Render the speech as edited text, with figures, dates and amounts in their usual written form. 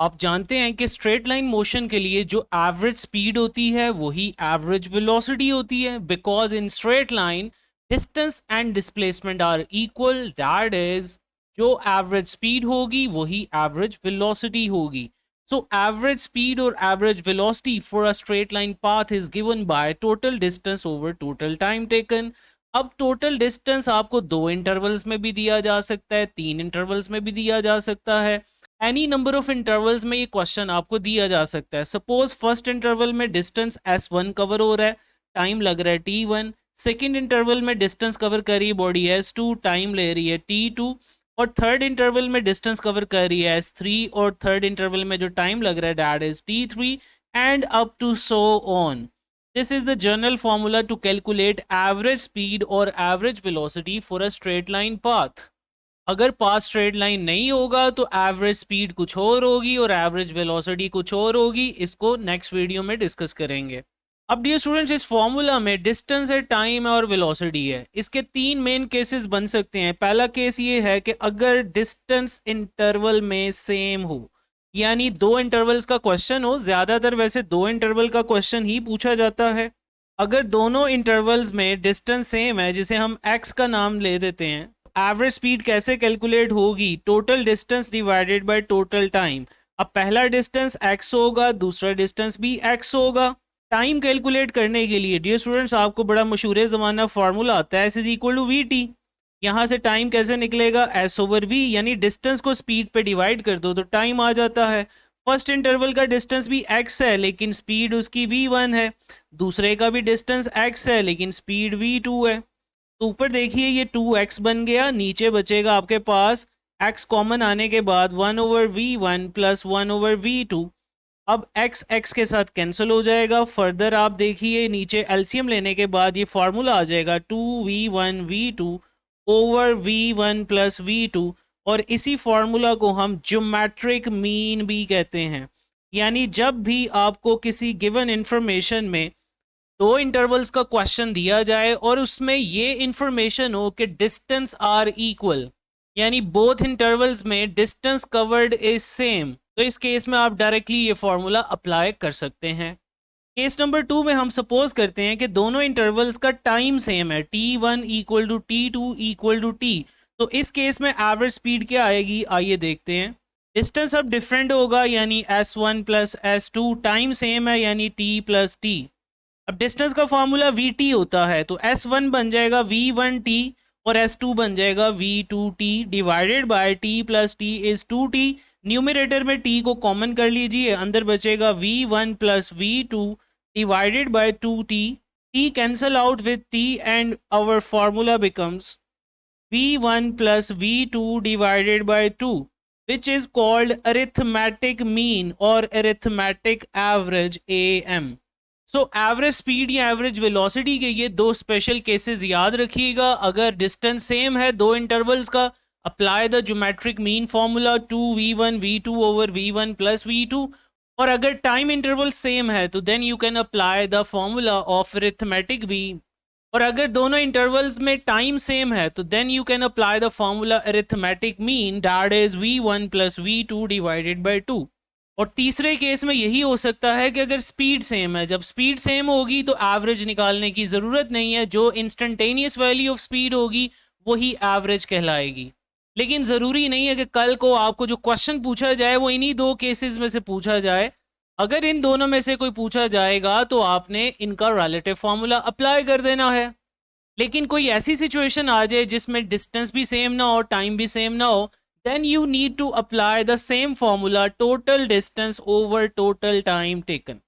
आप जानते हैं कि स्ट्रेट लाइन मोशन के लिए जो एवरेज स्पीड होती है वही एवरेज वेलोसिटी होती है, because in straight line distance and displacement are equal, that is जो एवरेज स्पीड होगी वही एवरेज वेलोसिटी होगी. सो एवरेज स्पीड और average velocity for a straight line path is given by total distance over total time taken. अब total distance आपको 2 intervals में भी दिया जा सकता है, 3 इंटरवल्स में भी दिया जा सकता है, एनी नंबर ऑफ इंटरवल्स में ये क्वेश्चन आपको दिया जा सकता है. सपोज फर्स्ट इंटरवल में डिस्टेंस S1 कवर हो रहा है, टाइम लग रहा है T1. सेकेंड इंटरवल में डिस्टेंस कवर कर रही है बॉडी S2, टाइम ले रही है T2. और थर्ड इंटरवल में डिस्टेंस कवर कर रही है S3 और थर्ड इंटरवल में जो टाइम लग रहा है that is T3 and up to so on. This is the general formula to calculate average speed और average velocity for a straight line path. अगर पाथ स्ट्रेट लाइन नहीं होगा तो एवरेज स्पीड कुछ और होगी और एवरेज वेलोसिटी कुछ और होगी. इसको नेक्स्ट वीडियो में डिस्कस करेंगे. अब डियर स्टूडेंट्स, इस फॉर्मूला में डिस्टेंस है, टाइम है और वेलोसिटी है. इसके 3 मेन केसेस बन सकते हैं. पहला केस ये है कि अगर डिस्टेंस इंटरवल में सेम हो, यानी 2 इंटरवल्स का क्वेश्चन हो. ज्यादातर वैसे 2 इंटरवल का क्वेश्चन ही पूछा जाता है. अगर दोनों इंटरवल्स में डिस्टेंस सेम है, जिसे हम x का नाम ले देते हैं, एवरेज स्पीड कैसे कैलकुलेट होगी? Total distance divided by total time. अब पहला डिस्टेंस x होगा, दूसरा डिस्टेंस भी x होगा. टाइम कैलकुलेट करने के लिए डियर स्टूडेंट्स आपको बड़ा मशहूर ज़माना फार्मूला आता है, s is equal to V T. यहाँ से टाइम कैसे निकलेगा? s ओवर v, यानी डिस्टेंस को स्पीड पे डिवाइड कर दो तो टाइम आ जाता है. फर्स्ट इंटरवल का डिस्टेंस भी x है लेकिन स्पीड उसकी v1 है. दूसरे का भी डिस्टेंस x है लेकिन स्पीड v2 है. तो ऊपर देखिए ये 2x बन गया, नीचे बचेगा आपके पास x कॉमन आने के बाद 1 over v1 plus 1 over v2. अब x x के साथ कैंसिल हो जाएगा. फर्दर आप देखिए नीचे एलसीएम लेने के बाद ये फार्मूला आ जाएगा 2v1 v2 over v1 plus v2. और इसी फार्मूला को हम ज्योमेट्रिक मीन भी कहते हैं. यानी जब भी आपको किसी गिवन इंफॉर्मेशन में 2 इंटरवल्स का क्वेश्चन दिया जाए और उसमें ये इंफॉर्मेशन हो कि डिस्टेंस आर इक्वल, यानी बोथ इंटरवल्स में डिस्टेंस कवर्ड इज सेम, तो इस केस में आप डायरेक्टली ये फॉर्मूला अप्लाई कर सकते हैं. केस नंबर 2 में हम सपोज करते हैं कि दोनों इंटरवल्स का टाइम सेम है, T1 equal to T2 equal to T. तो इस केस में एवरेज स्पीड क्या आएगी? आइए देखते हैं. डिस्टेंस अब डिफरेंट होगा, यानी S1 plus S2. Time same है यानी T प्लस T. अब डिस्टेंस का फॉर्मूला Vt होता है, तो S1 बन जाएगा V1t और S2 बन जाएगा V2t divided by T plus T is 2t. Numerator में t को कॉमन कर लीजिए, अंदर बचेगा v1 plus v2 divided by 2t. t cancel out with t and our formula becomes v1 plus v2 divided by 2, which is called arithmetic mean और arithmetic average AM. So average speed या average velocity के ये 2 special cases याद रखिएगा. अगर distance same है 2 intervals का, apply the geometric mean formula 2v1 v2 over v1 plus v2. और अगर टाइम इंटरवल सेम है तो then you can apply the formula of arithmetic mean. और अगर दोनों इंटरवल्स में टाइम सेम है तो then you can apply the formula arithmetic mean, that is v1 plus v2 divided by 2. और तीसरे केस में यही हो सकता है कि अगर स्पीड सेम है. जब स्पीड सेम होगी तो एवरेज निकालने की ज़रूरत नहीं है, जो इंस्टेंटेनियस वैल्यू ऑफ स्पीड होगी वही एवरेज कहलाएगी. लेकिन ज़रूरी नहीं है कि कल को आपको जो क्वेश्चन पूछा जाए वो इन्हीं 2 केसेस में से पूछा जाए. अगर इन दोनों में से कोई पूछा जाएगा तो आपने इनका रिलेटिव फार्मूला अप्लाई कर देना है. लेकिन कोई ऐसी सिचुएशन आ जाए जिसमें डिस्टेंस भी सेम ना हो, टाइम भी सेम ना हो, then you need to apply the same formula, total distance over total time taken.